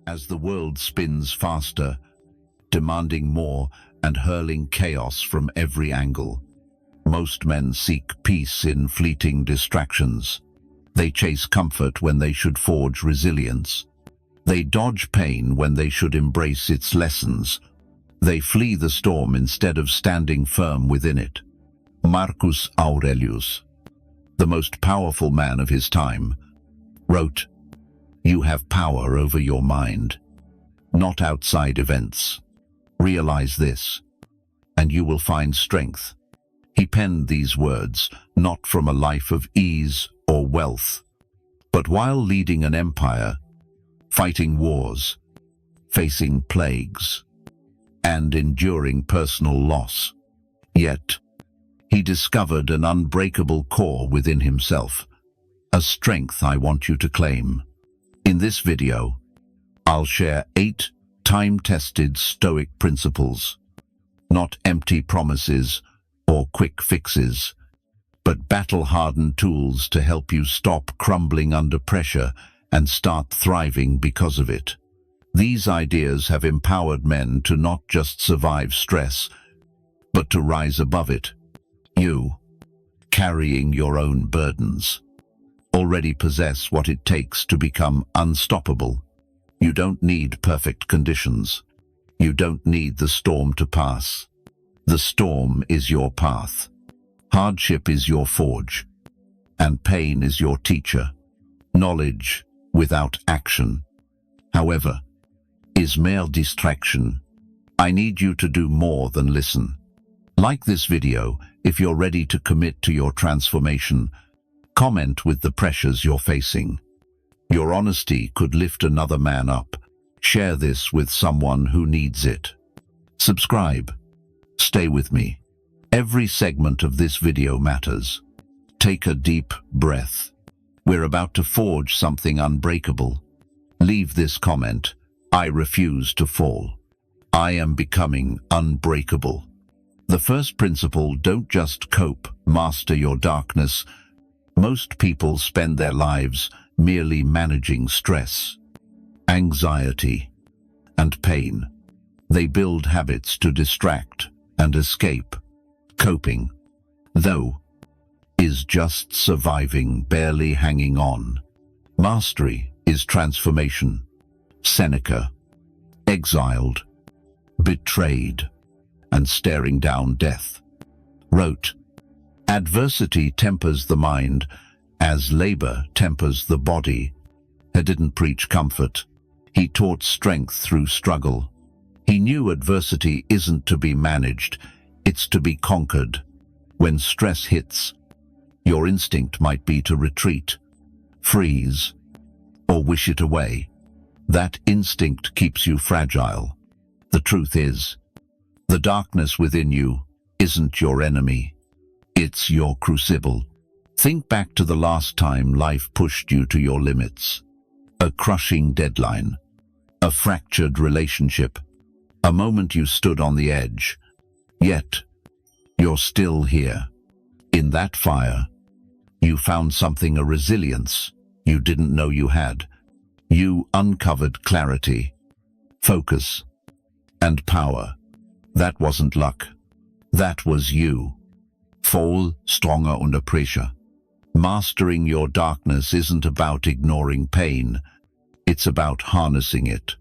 As the world spins faster, demanding more and hurling chaos from every angle, most men seek peace in fleeting distractions. They chase comfort when they should forge resilience. They dodge pain when they should embrace its lessons. They flee the storm instead of standing firm within it. Marcus Aurelius, the most powerful man of his time, wrote, "You have power over your mind, not outside events. Realize this, and you will find strength." He penned these words not from a life of ease or wealth, but while leading an empire, fighting wars, facing plagues, and enduring personal loss. Yet, he discovered an unbreakable core within himself, a strength I want you to claim. In this video, I'll share 8 time-tested Stoic principles, not empty promises or quick fixes, but battle-hardened tools to help you stop crumbling under pressure and start thriving because of it. These ideas have empowered men to not just survive stress, but to rise above it. You, carrying your own burdens, already possess what it takes to become unstoppable. You don't need perfect conditions. You don't need the storm to pass. The storm is your path. Hardship is your forge, and pain is your teacher. Knowledge without action, however, is mere distraction. I need you to do more than listen. Like this video if you're ready to commit to your transformation. Comment with the pressures you're facing. Your honesty could lift another man up. Share this with someone who needs it. Subscribe. Stay with me. Every segment of this video matters. Take a deep breath. We're about to forge something unbreakable. Leave this comment: I refuse to fall. I am becoming unbreakable. The first principle: don't just cope, master your darkness. Most people spend their lives merely managing stress, anxiety, and pain. They build habits to distract and escape. Coping, though, is just surviving, barely hanging on. Mastery is transformation. Seneca, exiled, betrayed, and staring down death, wrote, "Adversity tempers the mind as labor tempers the body." He didn't preach comfort. He taught strength through struggle. He knew adversity isn't to be managed, it's to be conquered. When stress hits, your instinct might be to retreat, freeze, or wish it away. That instinct keeps you fragile. The truth is, the darkness within you isn't your enemy. It's your crucible. Think back to the last time life pushed you to your limits. A crushing deadline, a fractured relationship, a moment you stood on the edge. Yet, you're still here. In that fire, you found something, a resilience you didn't know you had. You uncovered clarity, focus, and power. That wasn't luck. That was you. Fall stronger under pressure. Mastering your darkness isn't about ignoring pain. It's about harnessing it.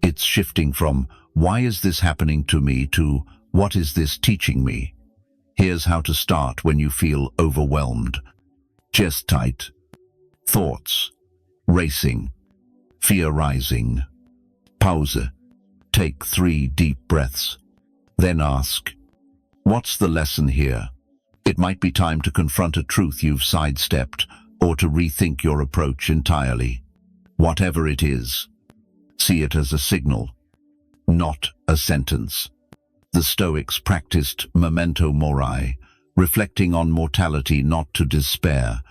It's shifting from, "Why is this happening to me?" to, "What is this teaching me?" Here's how to start when you feel overwhelmed. Chest tight, thoughts racing, fear rising. Pause. Take 3 deep breaths. Then ask, what's the lesson here? It might be time to confront a truth you've sidestepped, or to rethink your approach entirely. Whatever it is, see it as a signal, not a sentence. The Stoics practiced memento mori, reflecting on mortality, not to despair,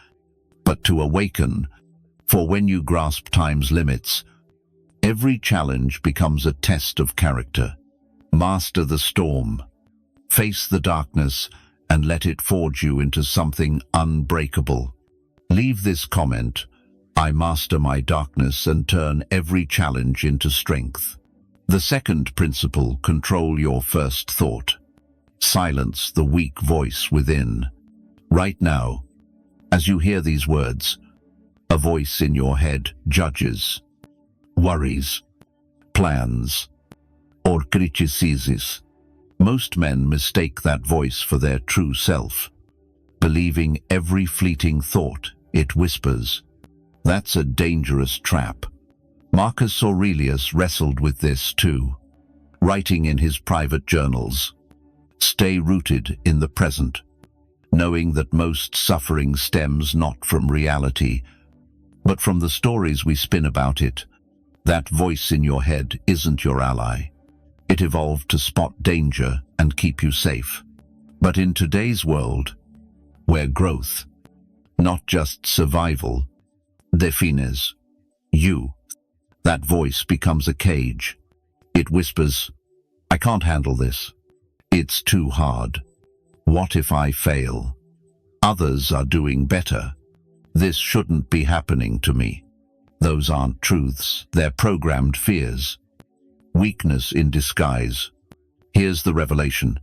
but to awaken. For when you grasp time's limits, every challenge becomes a test of character. Master the storm, face the darkness, and let it forge you into something unbreakable. Leave this comment: I master my darkness and turn every challenge into strength. The second principle, control your first thought. Silence the weak voice within. Right now, as you hear these words, a voice in your head judges, worries, plans, or criticizes. Most men mistake that voice for their true self, believing every fleeting thought it whispers. That's a dangerous trap. Marcus Aurelius wrestled with this too, writing in his private journals, "Stay rooted in the present, knowing that most suffering stems not from reality, but from the stories we spin about it. That voice in your head isn't your ally. It evolved to spot danger and keep you safe. But in today's world, where growth, not just survival, defines you, that voice becomes a cage. It whispers, I can't handle this. It's too hard. What if I fail? Others are doing better. This shouldn't be happening to me. Those aren't truths, they're programmed fears. Weakness in disguise. Here's the revelation.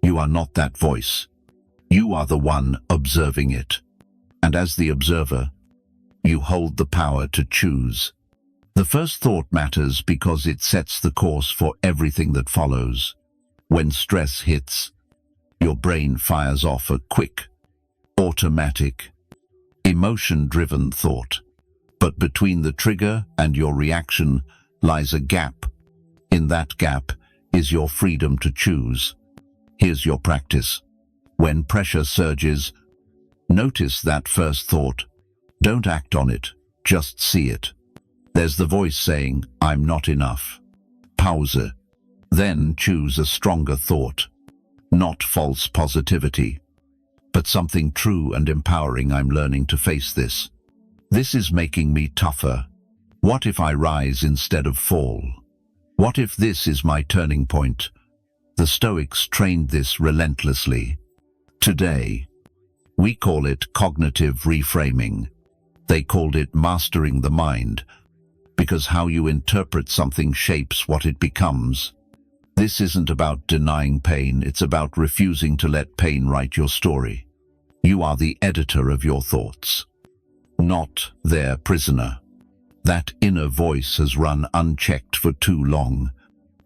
You are not that voice. You are the one observing it. And as the observer, you hold the power to choose. The first thought matters because it sets the course for everything that follows. When stress hits, your brain fires off a quick, automatic, emotion-driven thought. But between the trigger and your reaction lies a gap. In that gap is your freedom to choose. Here's your practice. When pressure surges, notice that first thought. Don't act on it, just see it. There's the voice saying, I'm not enough. Pause. Then choose a stronger thought. Not false positivity, but something true and empowering. I'm learning to face this. This is making me tougher. What if I rise instead of fall? What if this is my turning point? The Stoics trained this relentlessly. Today, we call it cognitive reframing. They called it mastering the mind, because how you interpret something shapes what it becomes. This isn't about denying pain, it's about refusing to let pain write your story. You are the editor of your thoughts, not their prisoner. That inner voice has run unchecked for too long.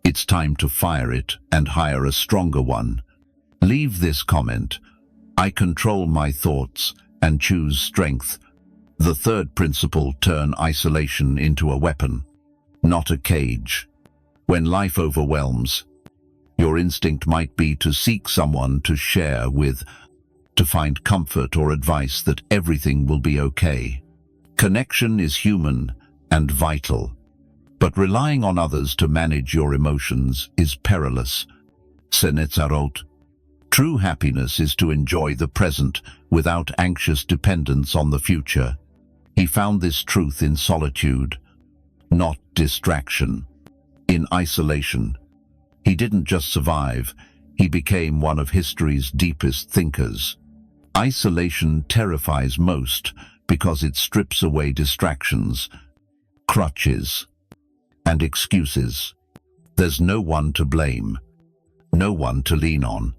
It's time to fire it and hire a stronger one. Leave this comment. I control my thoughts and choose strength. The third principle, turn isolation into a weapon, not a cage. When life overwhelms, your instinct might be to seek someone to share with, to find comfort or advice that everything will be okay. Connection is human and vital, but relying on others to manage your emotions is perilous. Seneca wrote, true happiness is to enjoy the present without anxious dependence on the future. He found this truth in solitude, not distraction. In isolation, he didn't just survive, he became one of history's deepest thinkers. Isolation terrifies most because it strips away distractions, crutches, and excuses. There's no one to blame, no one to lean on.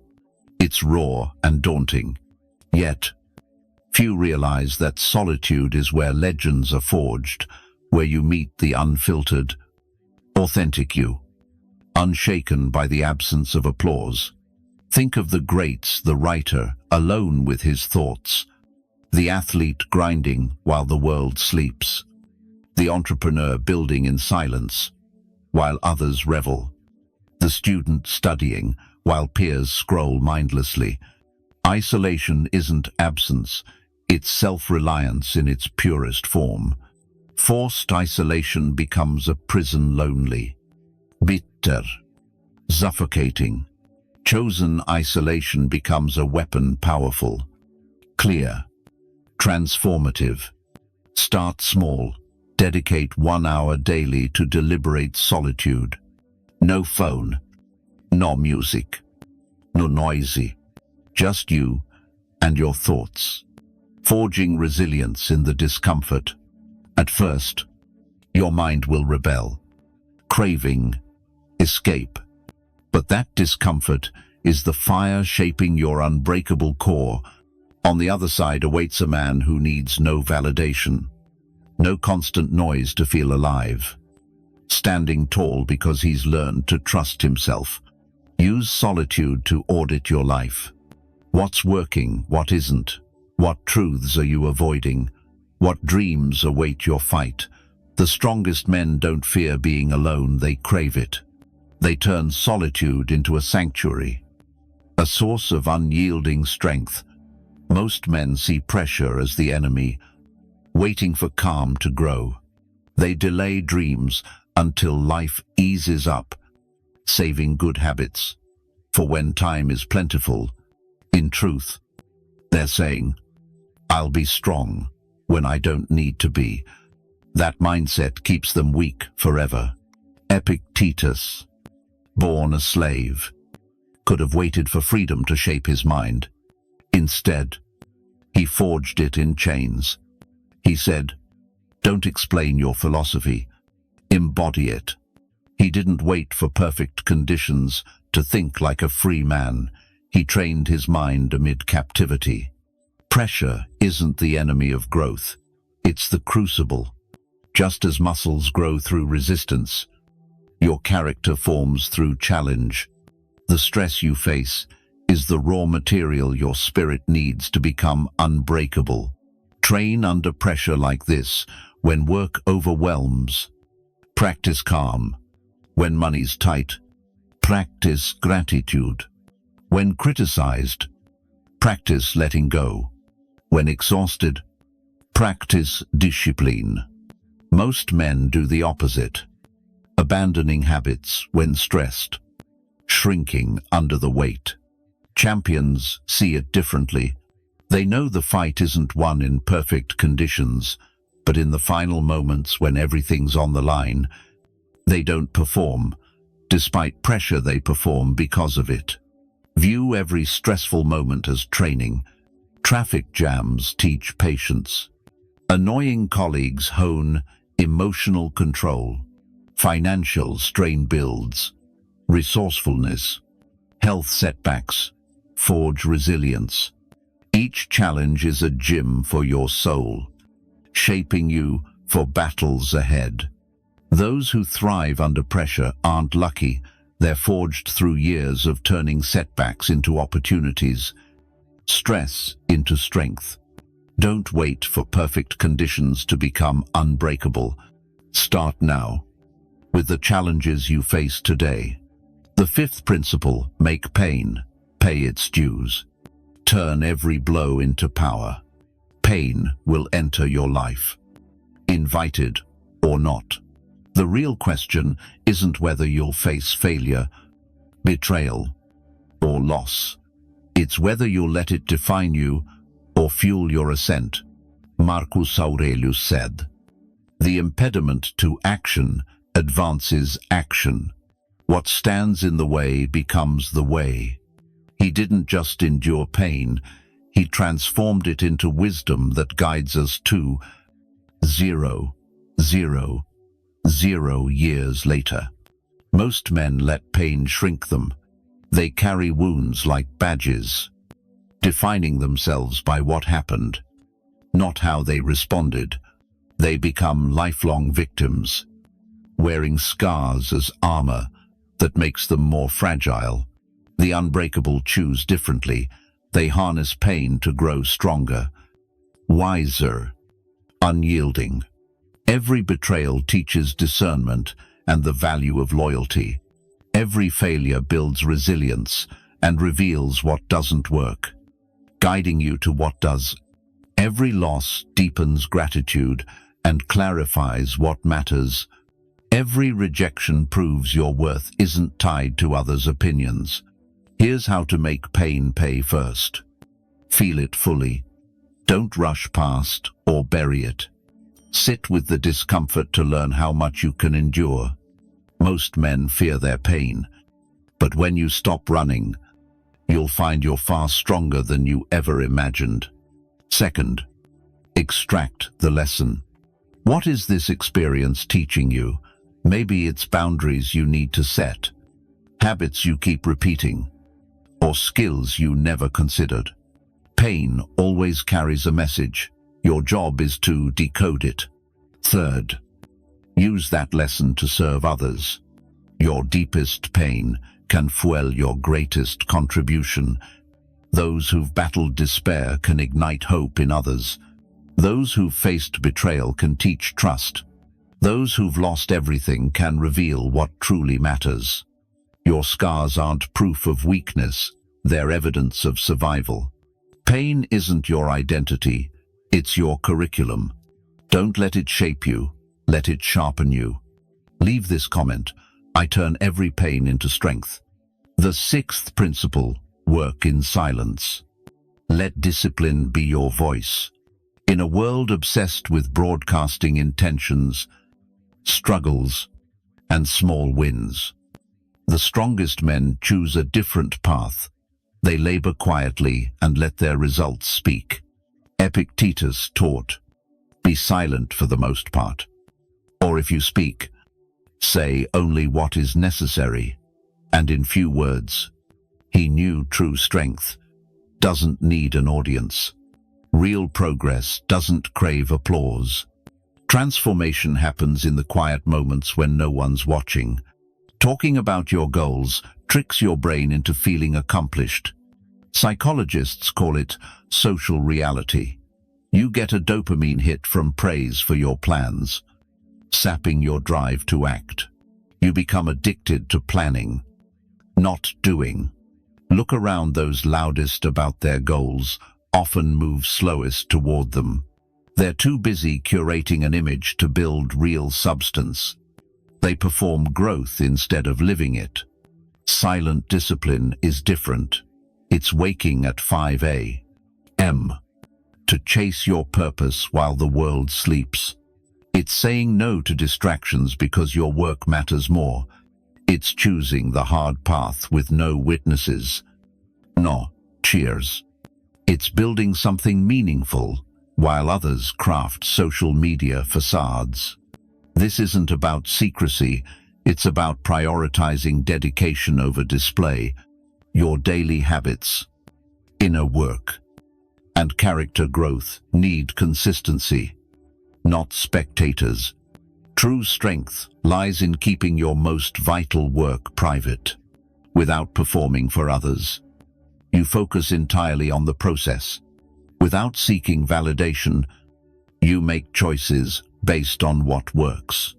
It's raw and daunting. Yet, few realize that solitude is where legends are forged, where you meet the unfiltered, authentic you, unshaken by the absence of applause. Think of the greats, the writer, alone with his thoughts, the athlete grinding while the world sleeps, the entrepreneur building in silence while others revel, the student studying while peers scroll mindlessly. Isolation isn't absence, it's self-reliance in its purest form. Forced isolation becomes a prison, lonely, bitter, suffocating. Chosen isolation becomes a weapon, powerful, clear, transformative. Start small. Dedicate 1 hour daily to deliberate solitude. No phone, no music, no noisy. Just you and your thoughts. Forging resilience in the discomfort. At first, your mind will rebel, craving escape. But that discomfort is the fire shaping your unbreakable core. On the other side awaits a man who needs no validation, no constant noise to feel alive. Standing tall because he's learned to trust himself. Use solitude to audit your life. What's working, what isn't? What truths are you avoiding? What dreams await your fight? The strongest men don't fear being alone, they crave it. They turn solitude into a sanctuary, a source of unyielding strength. Most men see pressure as the enemy, waiting for calm to grow. They delay dreams until life eases up, saving good habits for when time is plentiful. In truth, they're saying, I'll be strong when I don't need to be. That mindset keeps them weak forever. Epictetus, born a slave, could have waited for freedom to shape his mind. Instead, he forged it in chains. He said, don't explain your philosophy, embody it. He didn't wait for perfect conditions to think like a free man. He trained his mind amid captivity. Pressure isn't the enemy of growth, it's the crucible. Just as muscles grow through resistance, your character forms through challenge. The stress you face is the raw material your spirit needs to become unbreakable. Train under pressure like this when work overwhelms. Practice calm. When money's tight, practice gratitude. When criticized, practice letting go. When exhausted, practice discipline. Most men do the opposite, abandoning habits when stressed, shrinking under the weight. Champions see it differently. They know the fight isn't won in perfect conditions, but in the final moments when everything's on the line. They don't perform. Despite pressure, they perform because of it. View every stressful moment as training. Traffic jams teach patience. Annoying colleagues hone emotional control. Financial strain builds resourcefulness. Health setbacks forge resilience. Each challenge is a gym for your soul, shaping you for battles ahead. Those who thrive under pressure aren't lucky. They're forged through years of turning setbacks into opportunities, stress into strength. Don't wait for perfect conditions to become unbreakable. Start now, with the challenges you face today. The fifth principle, make pain pay its dues. Turn every blow into power. Pain will enter your life, invited or not. The real question isn't whether you'll face failure, betrayal, or loss. It's whether you'll let it define you or fuel your ascent. Marcus Aurelius said, "The impediment to action advances action. What stands in the way becomes the way." He didn't just endure pain, he transformed it into wisdom that guides us to 0 years later. Most men let pain shrink them. They carry wounds like badges, defining themselves by what happened, not how they responded. They become lifelong victims, wearing scars as armor that makes them more fragile. The unbreakable choose differently. They harness pain to grow stronger, wiser, unyielding. Every betrayal teaches discernment and the value of loyalty. Every failure builds resilience and reveals what doesn't work, guiding you to what does. Every loss deepens gratitude and clarifies what matters. Every rejection proves your worth isn't tied to others' opinions. Here's how to make pain pay first. Feel it fully. Don't rush past or bury it. Sit with the discomfort to learn how much you can endure. Most men fear their pain, but when you stop running, you'll find you're far stronger than you ever imagined. Second, extract the lesson. What is this experience teaching you? Maybe it's boundaries you need to set, habits you keep repeating, or skills you never considered. Pain always carries a message. Your job is to decode it. Third, use that lesson to serve others. Your deepest pain can fuel your greatest contribution. Those who've battled despair can ignite hope in others. Those who've faced betrayal can teach trust. Those who've lost everything can reveal what truly matters. Your scars aren't proof of weakness, they're evidence of survival. Pain isn't your identity, it's your curriculum. Don't let it shape you, let it sharpen you. Leave this comment: I turn every pain into strength. The sixth principle: work in silence. Let discipline be your voice. In a world obsessed with broadcasting intentions, struggles, and small wins, the strongest men choose a different path. They labor quietly and let their results speak. Epictetus taught, be silent for the most part. Or if you speak, say only what is necessary, and in few words. He knew true strength doesn't need an audience. Real progress doesn't crave applause. Transformation happens in the quiet moments when no one's watching. Talking about your goals tricks your brain into feeling accomplished. Psychologists call it social reality. You get a dopamine hit from praise for your plans, sapping your drive to act. You become addicted to planning, not doing. Look around. Those loudest about their goals often move slowest toward them. They're too busy curating an image to build real substance. They perform growth instead of living it. Silent discipline is different. It's waking at 5 a.m. to chase your purpose while the world sleeps. It's saying no to distractions because your work matters more. It's choosing the hard path with no witnesses. No cheers. It's building something meaningful while others craft social media facades. This isn't about secrecy, it's about prioritizing dedication over display. Your daily habits, inner work, and character growth need consistency, not spectators. True strength lies in keeping your most vital work private, without performing for others. You focus entirely on the process. Without seeking validation, you make choices based on what works.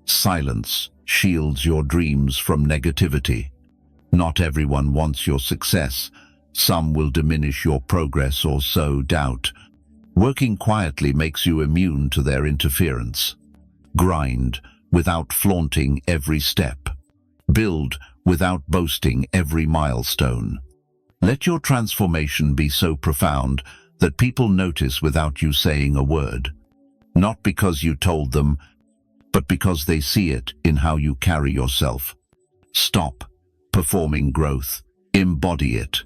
Silence shields your dreams from negativity. Not everyone wants your success. Some will diminish your progress or sow doubt. Working quietly makes you immune to their interference. Grind without flaunting every step. Build without boasting every milestone. Let your transformation be so profound that people notice without you saying a word. Not because you told them, but because they see it in how you carry yourself. Stop performing growth. Embody it.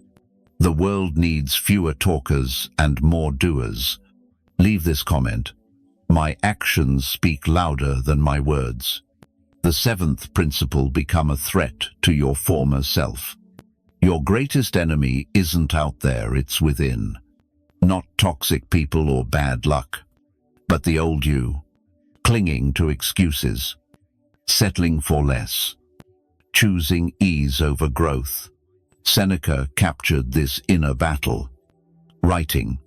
The world needs fewer talkers and more doers. Leave this comment: my actions speak louder than my words. The seventh principle: become a threat to your former self. Your greatest enemy isn't out there, it's within. Not toxic people or bad luck, but the old you, clinging to excuses, settling for less, choosing ease over growth. Seneca captured this inner battle, writing,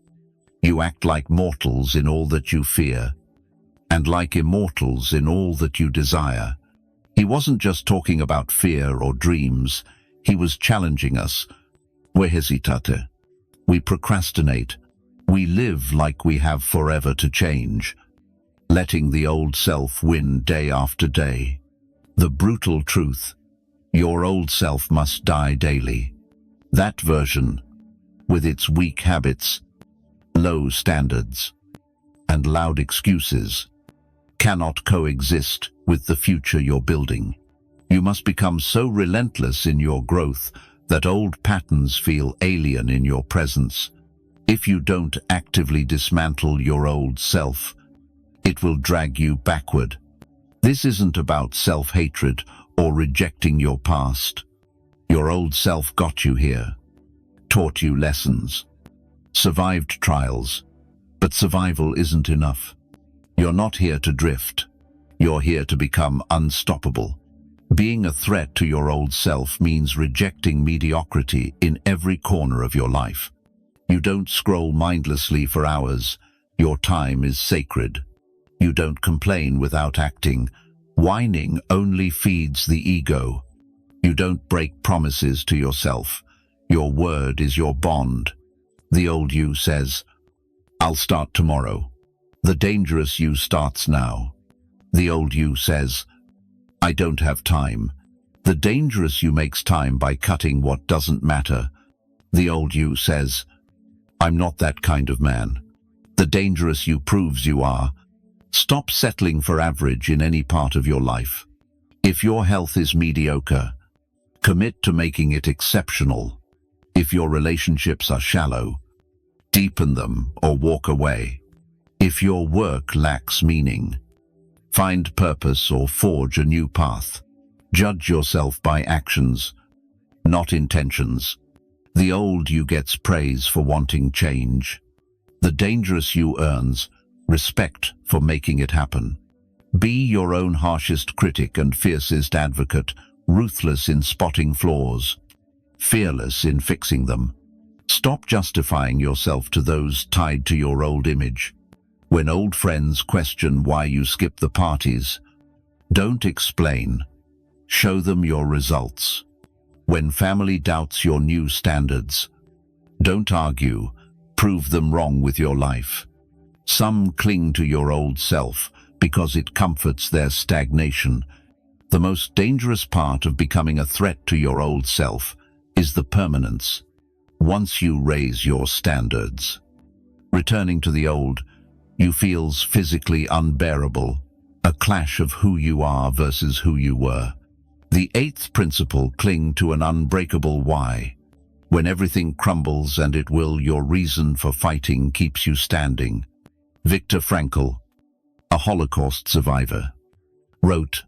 "You act like mortals in all that you fear, and like immortals in all that you desire." He wasn't just talking about fear or dreams, he was challenging us. We hesitate, we procrastinate, we live like we have forever to change, letting the old self win day after day. The brutal truth: your old self must die daily. That version, with its weak habits, low standards, and loud excuses, cannot coexist with the future you're building. You must become so relentless in your growth that old patterns feel alien in your presence. If you don't actively dismantle your old self, It will drag you backward. This isn't about self-hatred or rejecting your past. Your old self got you here, taught you lessons, survived trials, but survival isn't enough. You're not here to drift. You're here to become unstoppable. Being a threat to your old self means rejecting mediocrity in every corner of your life. You don't scroll mindlessly for hours. Your time is sacred. You don't complain without acting. Whining only feeds the ego. You don't break promises to yourself. Your word is your bond. The old you says, "I'll start tomorrow." The dangerous you starts now. The old you says, "I don't have time." The dangerous you makes time by cutting what doesn't matter. The old you says, "I'm not that kind of man." The dangerous you proves you are. Stop settling for average in any part of your life. If your health is mediocre, commit to making it exceptional. If your relationships are shallow, deepen them or walk away. If your work lacks meaning, find purpose or forge a new path. Judge yourself by actions, not intentions. The old you gets praise for wanting change. The dangerous you earns respect for making it happen. Be your own harshest critic and fiercest advocate, ruthless in spotting flaws, fearless in fixing them. Stop justifying yourself to those tied to your old image. When old friends question why you skip the parties, don't explain. Show them your results. When family doubts your new standards, don't argue. Prove them wrong with your life. Some cling to your old self because it comforts their stagnation. The most dangerous part of becoming a threat to your old self is the permanence. Once you raise your standards, returning to the old, you feels physically unbearable, a clash of who you are versus who you were. The eighth principle, cling to an unbreakable why. When everything crumbles and it will, your reason for fighting keeps you standing. Viktor Frankl, a Holocaust survivor, wrote,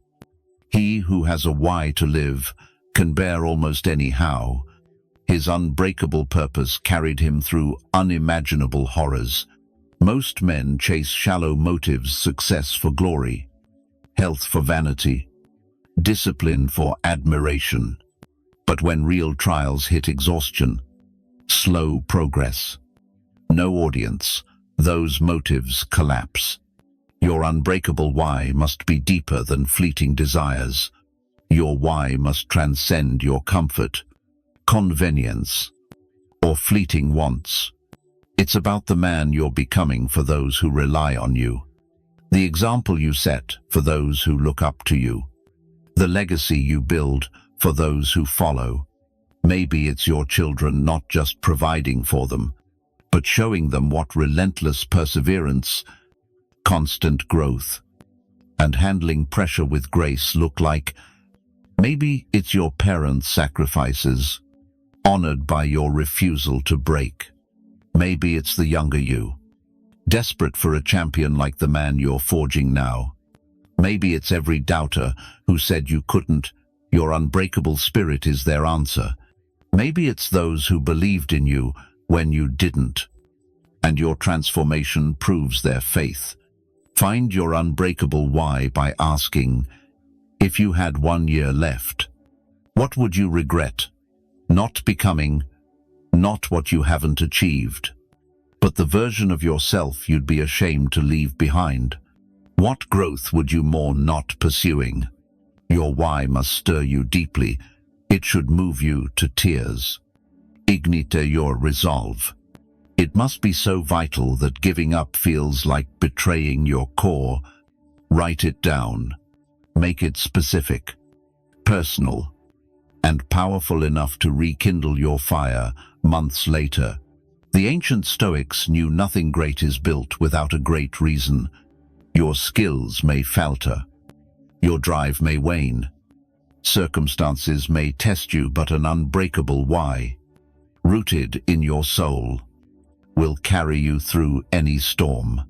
"He who has a why to live can bear almost any how." His unbreakable purpose carried him through unimaginable horrors. Most men chase shallow motives: success for glory, health for vanity, discipline for admiration. But when real trials hit exhaustion, slow progress, no audience, those motives collapse. Your unbreakable why must be deeper than fleeting desires. Your why must transcend your comfort, convenience, or fleeting wants. It's about the man you're becoming for those who rely on you, the example you set for those who look up to you, the legacy you build for those who follow. Maybe it's your children, not just providing for them, but showing them what relentless perseverance, constant growth, and handling pressure with grace look like. Maybe it's your parents' sacrifices, honored by your refusal to break. Maybe it's the younger you, desperate for a champion like the man you're forging now. Maybe it's every doubter who said you couldn't. Your unbreakable spirit is their answer. Maybe it's those who believed in you when you didn't, and your transformation proves their faith. Find your unbreakable why by asking, if you had 1 year left, what would you regret? Not becoming, not what you haven't achieved, but the version of yourself you'd be ashamed to leave behind. What growth would you mourn not pursuing? Your why must stir you deeply. It should move you to tears. Ignite your resolve. It must be so vital that giving up feels like betraying your core. Write it down. Make it specific, personal, and powerful enough to rekindle your fire months later. The ancient Stoics knew nothing great is built without a great reason. Your skills may falter. Your drive may wane. Circumstances may test you, but an unbreakable why, rooted in your soul, will carry you through any storm.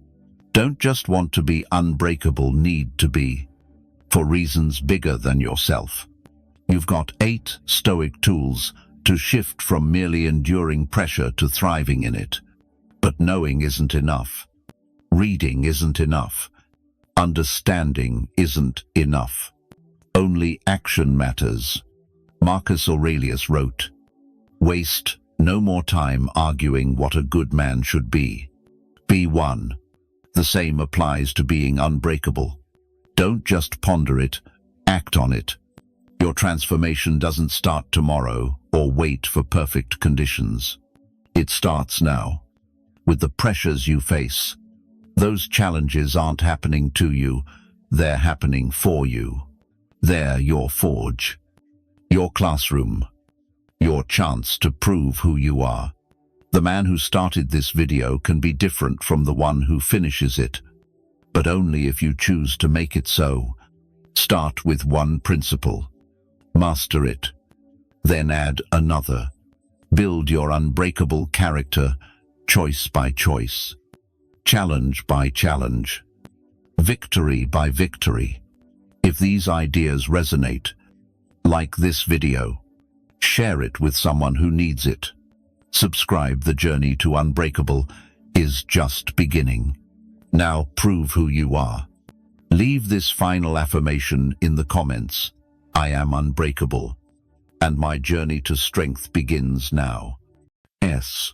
Don't just want to be unbreakable, need to be, for reasons bigger than yourself. You've got 8 Stoic tools to shift from merely enduring pressure to thriving in it. But knowing isn't enough. Reading isn't enough. Understanding isn't enough. Only action matters. Marcus Aurelius wrote, "Waste no more time arguing what a good man should be. Be one." The same applies to being unbreakable. Don't just ponder it, act on it. Your transformation doesn't start tomorrow or wait for perfect conditions. It starts now, with the pressures you face. Those challenges aren't happening to you, they're happening for you. They're your forge, your classroom, your chance to prove who you are. The man who started this video can be different from the one who finishes it, but only if you choose to make it so. Start with one principle. Master it. Then add another. Build your unbreakable character, choice by choice, challenge by challenge, victory by victory. If these ideas resonate, like this video, share it with someone who needs it. Subscribe. The journey to unbreakable is just beginning. Now prove who you are. Leave this final affirmation in the comments. I am unbreakable, and my journey to strength begins now. S.